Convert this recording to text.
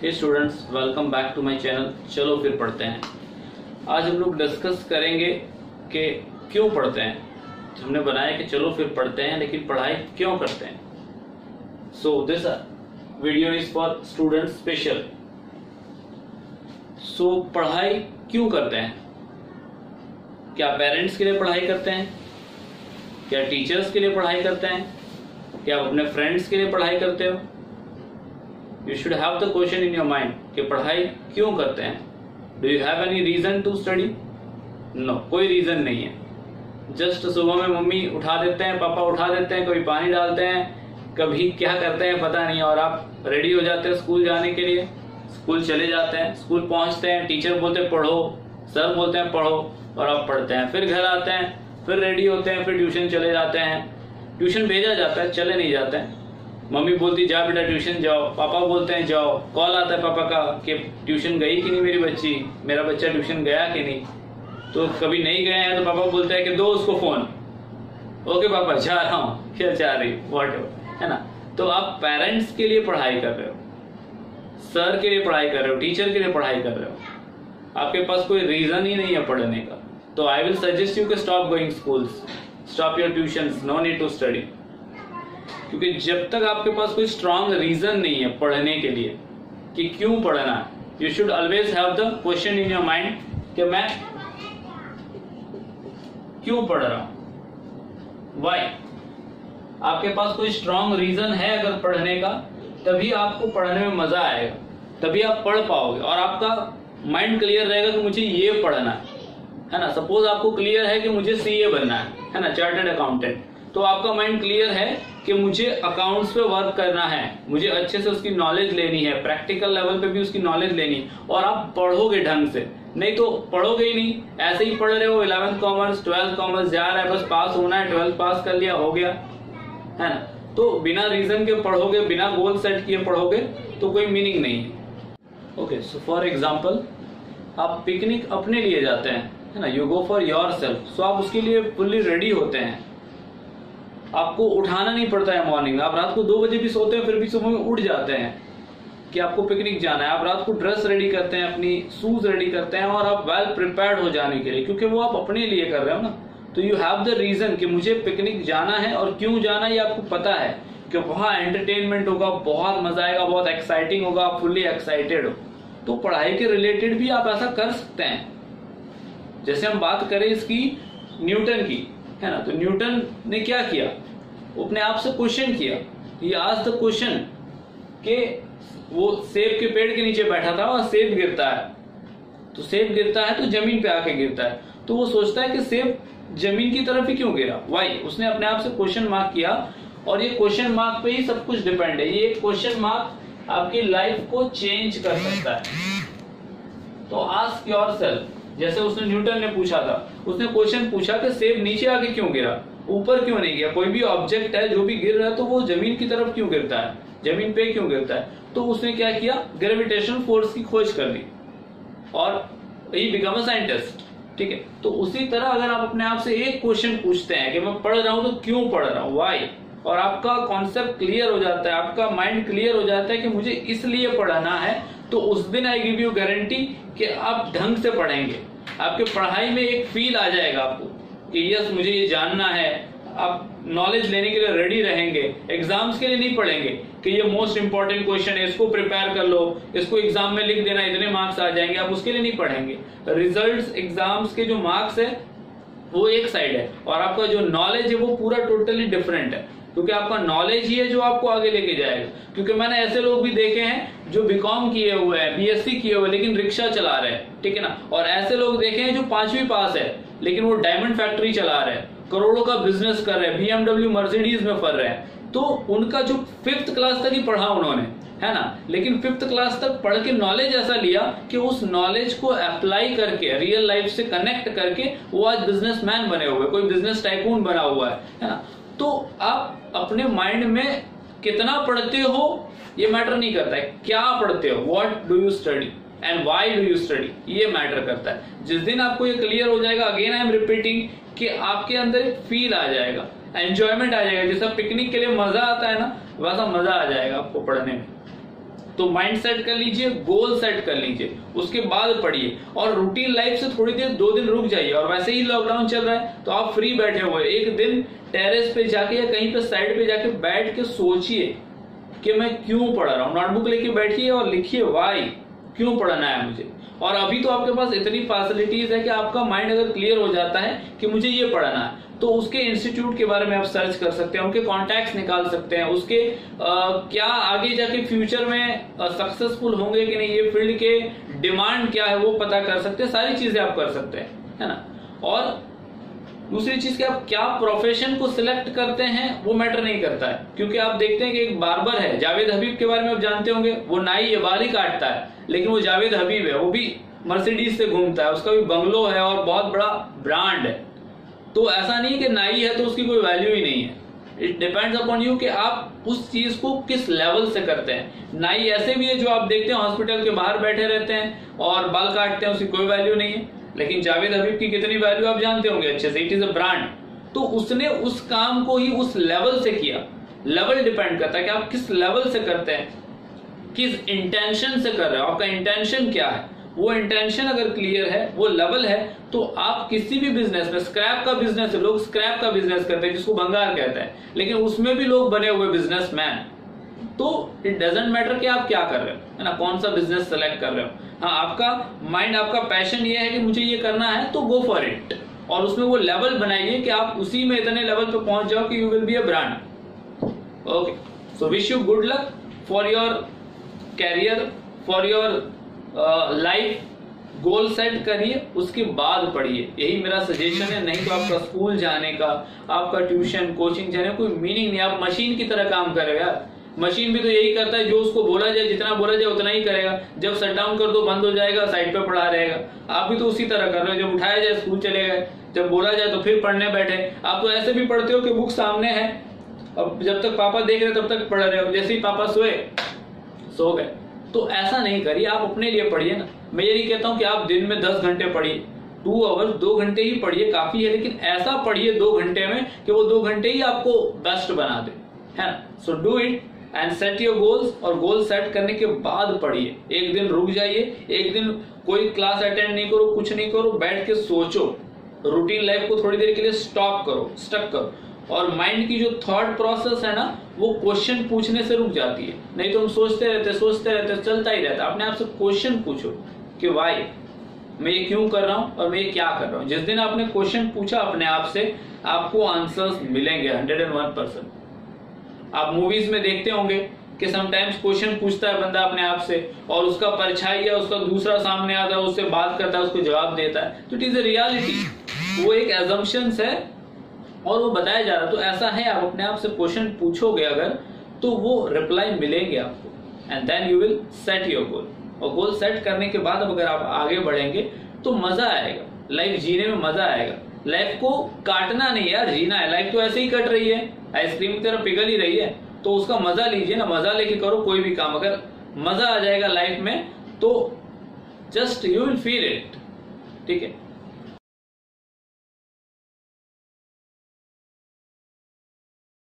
Hey students, welcome back to my channel. चलो फिर पढ़ते हैं। आज हम लोग डिस्कस करेंगे कि क्यों पढ़ते हैं। हमने बनाया कि चलो फिर पढ़ते हैं, लेकिन पढ़ाई क्यों करते हैं। So this video is for student special. So पढ़ाई क्यों करते हैं? क्या पेरेंट्स के लिए पढ़ाई करते हैं? क्या टीचर्स के लिए पढ़ाई करते हैं? क्या आप अपने फ्रेंड्स के लिए पढ़ाई करते हो? You should have the question in your mind कि पढ़ाई क्यों करते हैं। Do you have any reason to study? No, कोई रीजन नहीं है। जस्ट सुबह में मम्मी उठा देते हैं, पापा उठा देते हैं, कभी पानी डालते हैं, कभी क्या करते हैं पता नहीं, और आप रेडी हो जाते हैं स्कूल जाने के लिए। स्कूल चले जाते हैं, स्कूल पहुंचते हैं, टीचर बोलते हैं पढ़ो, सर बोलते हैं पढ़ो, और आप पढ़ते हैं। फिर घर आते हैं, फिर रेडी होते हैं, फिर ट्यूशन चले जाते हैं। ट्यूशन भेजा जाता है, चले नहीं जाते हैं। मम्मी बोलती जा बेटा ट्यूशन जाओ, पापा बोलते हैं जाओ। कॉल आता है पापा का कि ट्यूशन गई कि नहीं मेरी बच्ची, मेरा बच्चा ट्यूशन गया कि नहीं। तो कभी नहीं गए हैं तो पापा बोलते हैं कि दो उसको फोन। ओके पापा जा रहा हूँ, क्या जा रही, व्हाटएवर, है ना। तो आप पेरेंट्स के लिए पढ़ाई कर रहे हो, सर के लिए पढ़ाई कर रहे हो, टीचर के लिए पढ़ाई कर रहे हो। आपके पास कोई रीजन ही नहीं है पढ़ने का। तो आई विल सजेस्ट यू कि stop going schools, stop your tuitions, no need to study. क्योंकि जब तक आपके पास कोई स्ट्रॉन्ग रीजन नहीं है पढ़ने के लिए कि क्यों पढ़ना है, you should always have the question in your mind कि मैं क्यों पढ़ रहा हूं, व्हाई। आपके पास कोई स्ट्रॉन्ग रीजन है अगर पढ़ने का, तभी आपको पढ़ने में मजा आएगा, तभी आप पढ़ पाओगे और आपका माइंड क्लियर रहेगा कि मुझे ये पढ़ना है ना। सपोज आपको क्लियर है कि मुझे सीए बनना है ना, चार्टर्ड अकाउंटेंट। तो आपका माइंड क्लियर है कि मुझे अकाउंट्स पे वर्क करना है, मुझे अच्छे से उसकी नॉलेज लेनी है, प्रैक्टिकल लेवल पे भी उसकी नॉलेज लेनी है, और आप पढ़ोगे ढंग से। नहीं तो पढ़ोगे ही नहीं, ऐसे ही पढ़ रहे हो। 11th कॉमर्स 12th कॉमर्स जा रहा है, बस पास होना है, 12th पास कर लिया, हो गया, है ना। तो बिना रीजन के पढ़ोगे, बिना गोल सेट किए पढ़ोगे तो कोई मीनिंग नहीं है। ओके, सो फॉर एग्जाम्पल आप पिकनिक अपने लिए जाते हैं, है ना, you go for yourself. So आप उसके लिए फुल्ली रेडी होते हैं, आपको उठाना नहीं पड़ता है मॉर्निंग। आप रात को 2 बजे भी सोते हैं, फिर भी सुबह में उठ जाते हैं कि आपको पिकनिक जाना है। आप रात को ड्रेस रेडी करते हैं, अपनी शूज रेडी करते हैं, और आप वेल प्रिपेयर्ड हो जाने के लिए, क्योंकि वो आप अपने लिए कर रहे हो ना। तो यू हैव द रीजन कि मुझे पिकनिक जाना है, और क्यों जाना है ये आपको पता है कि वहां एंटरटेनमेंट होगा, बहुत मजा आएगा, बहुत एक्साइटिंग होगा, आप फुल्ली एक्साइटेड हो। तो पढ़ाई के रिलेटेड भी आप ऐसा कर सकते हैं। जैसे हम बात करें इसकी न्यूटन की, है ना, तो न्यूटन ने क्या किया, अपने आप से क्वेश्चन किया। ये आज द क्वेश्चन कि वो सेब के पेड़ के नीचे बैठा था और सेब गिरता है, तो सेब गिरता है तो जमीन पे आके गिरता है, तो वो सोचता है कि सेब जमीन की तरफ ही क्यों गिरा, व्हाई। उसने अपने आप से क्वेश्चन मार्क किया, और ये क्वेश्चन मार्क पे ही सब कुछ डिपेंड है। ये क्वेश्चन मार्क आपकी लाइफ को चेंज कर सकता है। तो आस्क योरसेल्फ, जैसे उसने न्यूटन ने पूछा था, उसने क्वेश्चन पूछा कि सेब नीचे आके क्यों गिरा, ऊपर क्यों नहीं गया। कोई भी ऑब्जेक्ट है जो भी गिर रहा है तो वो जमीन की तरफ क्यों गिरता है, जमीन पे क्यों गिरता है। तो उसने क्या किया, ग्रेविटेशनल फोर्स की खोज कर ली, और ही बिकम अ साइंटिस्ट। ठीक है, तो उसी तरह अगर आप अपने आप से एक क्वेश्चन पूछते हैं कि मैं पढ़ रहा हूं तो क्यों पढ़ रहा हूं, व्हाई, और आपका कॉन्सेप्ट क्लियर हो जाता है, आपका माइंड क्लियर हो जाता है कि मुझे इसलिए पढ़ना है, तो उस दिन आई गिव यू गारंटी कि आप ढंग से पढ़ेंगे। आपके पढ़ाई में एक फील आ जाएगा आपको कि यस मुझे ये जानना है। आप नॉलेज लेने के लिए रेडी रहेंगे। एग्जाम्स के लिए नहीं पढ़ेंगे कि ये मोस्ट इंपॉर्टेंट क्वेश्चन है, इसको प्रिपेयर कर लो, इसको एग्जाम में लिख देना, इतने मार्क्स आ जाएंगे, आप उसके लिए नहीं पढ़ेंगे। रिजल्ट्स, एग्जाम्स के जो मार्क्स है वो एक साइड है, और आपका जो नॉलेज है वो पूरा टोटली डिफरेंट है, क्योंकि आपका नॉलेज ही है जो आपको आगे लेके जाएगा। क्योंकि मैंने ऐसे लोग भी देखे हैं जो बीकॉम किए हुए हैं, बीएससी किए हुए, लेकिन रिक्शा चला रहे हैं, ठीक है ना। और ऐसे लोग देखे हैं जो 5वीं पास है, लेकिन वो डायमंड फैक्ट्री चला रहे हैं, करोड़ों का बिजनेस कर रहे हैं, BMW मर्सिडीज में फर रहे हैं। तो उनका जो 5th क्लास तक ही पढ़ा उन्होंने, है ना, लेकिन 5th क्लास तक पढ़ के नॉलेज ऐसा लिया कि उस नॉलेज को अप्लाई करके, रियल लाइफ से कनेक्ट करके वो आज बिजनेसमैन बने हुए, कोई बिजनेस टाइकून बना हुआ है ना। तो आप अपने माइंड में कितना पढ़ते हो ये मैटर नहीं करता है, क्या पढ़ते हो, what do you study and why do you study, ये मैटर करता है। जिस दिन आपको ये क्लियर हो जाएगा, अगेन आई एम रिपीटिंग, कि आपके अंदर एक फील आ जाएगा, एंजॉयमेंट आ जाएगा। जैसा पिकनिक के लिए मजा आता है ना, वैसा मजा आ जाएगा आपको पढ़ने में। तो माइंड सेट कर लीजिए, गोल सेट कर लीजिए, उसके बाद पढ़िए। और रूटीन लाइफ से थोड़ी देर 2 दिन रुक जाइए। और वैसे ही लॉकडाउन चल रहा है तो आप फ्री बैठे हुए, एक दिन टेरेस पे जाके या कहीं पे साइड पे जाके बैठ के सोचिए कि मैं क्यों पढ़ रहा हूँ। नोटबुक लेके बैठिए और लिखिए वाई, क्यों पढ़ना है मुझे। और अभी तो आपके पास इतनी फैसिलिटीज है कि आपका माइंड अगर क्लियर हो जाता है कि मुझे ये पढ़ना है, तो उसके इंस्टीट्यूट के बारे में आप सर्च कर सकते हैं, उनके कॉन्टैक्ट्स निकाल सकते हैं, उसके क्या आगे जाके फ्यूचर में सक्सेसफुल होंगे कि नहीं, ये फील्ड के डिमांड क्या है वो पता कर सकते हैं, सारी चीजें आप कर सकते हैं, है ना। और दूसरी चीज कि आप क्या प्रोफेशन को सिलेक्ट करते हैं वो मैटर नहीं करता है, क्योंकि आप देखते हैं कि एक बार्बर है, जावेद हबीब के बारे में आप जानते होंगे, वो नाई है, बाल ही काटता है, लेकिन वो जावेद हबीब है, वो भी मर्सिडीज से घूमता है, उसका भी बंगलो है और बहुत बड़ा ब्रांड है। तो ऐसा नहीं कि नाई है तो उसकी कोई वैल्यू ही नहीं है। इट डिपेंड्स अपॉन यू कि आप उस चीज को किस लेवल से करते हैं। नाई ऐसे भी है जो आप देखते हैं हॉस्पिटल के बाहर बैठे रहते हैं और बाल काटते हैं, उसकी कोई वैल्यू नहीं है, लेकिन जावेद हबीब की कितनी वैल्यू आप जानते होंगे अच्छे से, इट इज अ ब्रांड। तो उसने उस काम को ही उस लेवल से किया। लेवल डिपेंड करता है कि आप किस लेवल से करते हैं, किस इंटेंशन से कर रहे हो, आपका इंटेंशन क्या है। वो इंटेंशन अगर क्लियर है, वो लेवल है, तो आप किसी भी बिजनेस में, स्क्रैप का बिजनेस है, लोग स्क्रैप का बिजनेस करते हैं जिसको भंगार कहते हैं, लेकिन उसमें भी लोग बने हुए बिजनेसमैन। तो इट डजंट मैटर कि आप क्या कर रहे हो, है ना, कौन सा बिजनेस सेलेक्ट कर रहे हो। हाँ, आपका माइंड, आपका पैशन ये है कि मुझे ये करना है, तो गो फॉर इट। और उसमें वो लेवल बनाइए कि आप उसी में इतने लेवल पे पहुंच जाओ कि you will be a brand. Okay, so wish you good luck for your career, for your life. Goal set करिए, उसके बाद पढ़िए, यही मेरा सजेशन है। नहीं तो आपका स्कूल जाने का, आपका ट्यूशन कोचिंग जाने का कोई मीनिंग नहीं। आप मशीन की तरह काम करेगा यार, मशीन भी तो यही करता है, जो उसको बोला जाए, जितना बोला जाए उतना ही करेगा। जब शट डाउन कर दो, बंद हो जाएगा, साइड पे पड़ा रहेगा। आप भी तो उसी तरह कर रहे हो, जब उठाया जाए स्कूल चले गए, जब बोला जाए तो फिर पढ़ने बैठे। आप तो ऐसे भी पढ़ते हो कि बुक सामने है, अब जब तक पापा देख रहे तब तक पढ़ रहे हो, जैसे ही पापा सोए सो गए। तो ऐसा नहीं करिए, आप अपने लिए पढ़िए ना। मैं ये नहीं कहता हूं कि आप दिन में 10 घंटे पढ़िए, 2 आवर्स, 2 घंटे ही पढ़िए काफी है, लेकिन ऐसा पढ़िए 2 घंटे में कि वो 2 घंटे ही आपको बेस्ट बना दे, है ना। So do it and set your goals. और गोल सेट करने के बाद पढ़िए। एक दिन रुक जाइए, एक दिन कोई क्लास अटेंड नहीं करो, कुछ नहीं करो, बैठ के सोचो। रूटीन लाइफ को थोड़ी देर के लिए स्टॉप करो, स्टक करो। और माइंड की जो थॉट प्रोसेस है ना, वो क्वेश्चन पूछने से रुक जाती है। नहीं तो हम सोचते रहते चलता ही रहता। अपने आप से क्वेश्चन पूछो कि वाई, मैं ये क्यों कर रहा हूं और मैं ये क्या कर रहा हूं। जिस दिन आपने क्वेश्चन पूछा अपने आप से, आपको आंसर्स मिलेंगे 101%। आप मूवीज में देखते होंगे कि समटाइम्स क्वेश्चन पूछता है बंदा अपने आप से, और उसका परछाई या उसका दूसरा सामने आता है, उससे बात करता है, उसको जवाब देता है। तो इट इज अ रियलिटी, वो एक एजम्पशंस है और वो बताया जा रहा है। तो ऐसा है, आप अपने आप से क्वेश्चन पूछोगे अगर, तो वो रिप्लाई मिलेंगे आपको, and then you will set your goal. और गोल सेट करने के बाद अब अगर आप आगे बढ़ेंगे तो मजा आएगा, लाइफ जीने में मजा आएगा। लाइफ को काटना नहीं यार, जीना है। लाइफ तो ऐसे ही कट रही है, आइसक्रीम की तरह पिघल ही रही है, तो उसका मजा लीजिए ना। मजा लेके करो कोई भी काम, अगर मजा आ जाएगा लाइफ में तो just you will feel it, ठीक है।